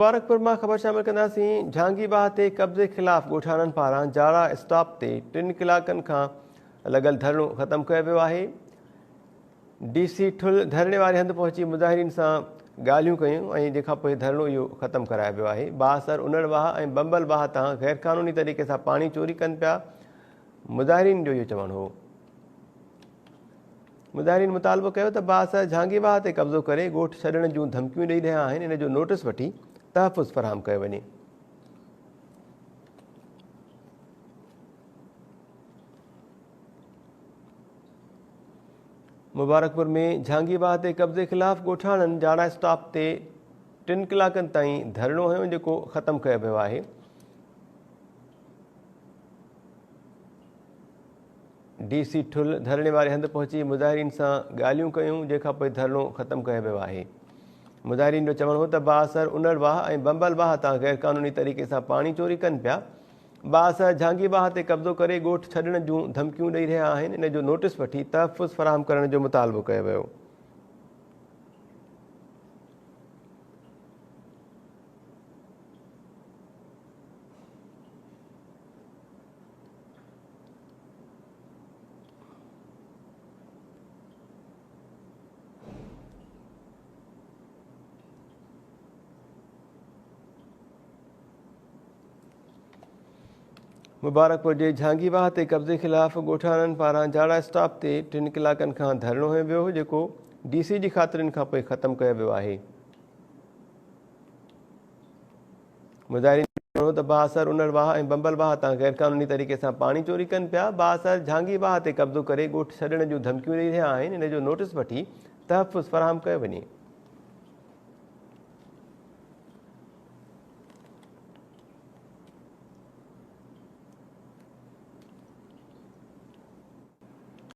मुबारकपुर में खबर शामिल कंदासीं। झांगीबाह ते कब्ज़े ख़िलाफ़ ॻोठाणनि पारां जाड़ा स्टॉप ते 3 कलाकनि खां लॻल धरणो ख़त्म कयो वियो आहे। DC ठुल धरणे वारे हंधि पहुची मुज़ाहिरीन सां ॻाल्हियूं कयूं ऐं जंहिंखां पोइ धरणो इहो ख़त्म करायो वियो आहे। बासर उनड़वाह ऐं बम्बलवाह तां गैर क़ानूनी तरीक़े सां पाणी चोरी कनि पिया, मुज़ाहिरीन जो इहो चवणु हो। मुज़ाहिरीन मुतालबो कयो त बासर झांगीबाह ते कब्ज़ो करे ॻोठ छॾण जूं धमकियूं ॾेई रहिया आहिनि। इन जो नोटिस वठी तहफ़ुज़ फ़राहम कयो वञे। मुबारकपुर में झांगीबाह ते कब्ज़े ख़िलाफ़ ॻोठाणनि जाड़ा स्टॉप ते 3 कलाकनि ताईं धरणो हुयो जेको ख़त्म कयो वियो आहे। DC ठुल धरणे वारे हंधि पहुची मुज़ाहिरीन सां ॻाल्हियूं कयूं जंहिंखां पोइ धरणो ख़त्म कयो वियो आहे। मुज़ाहिरीन जो चवणु हो त बासर उनड़वाह ऐं बम्बलवाह तां गैर क़ानूनी तरीक़े सां पाणी चोरी कनि पिया। बासर झांगीबाह ते कब्ज़ो करे ॻोठ छॾण जूं धमकियूं ॾेई रहिया आहिनि। इन जो नोटिस वठी तहफ़ुज़ फ़राहम करण जो मुतालबो कयो वियो। मुबारकपुर जे झांगीबाह ते कब्ज़े ख़िलाफ़ ॻोठाणनि पारां जाड़ा स्टॉप ते 3 कलाकनि खां धरणो हुयो वियो जेको DC जी ख़ातिरियुनि खां पोइ ख़त्म कयो वियो आहे। मुज़ाहिरीन जो चवणु त बासर उनड़वाह ऐं बम्बलवाह तां गैर क़ानूनी तरीक़े सां पाणी चोरी कनि पिया। बासर झांगीबाह ते कब्ज़ो करे ॻोठ छॾण जूं धमकियूं ॾेई रहिया आहिनि। इन जो नोटिस वठी तहफ़ुज़ फ़राहम कयो वञे।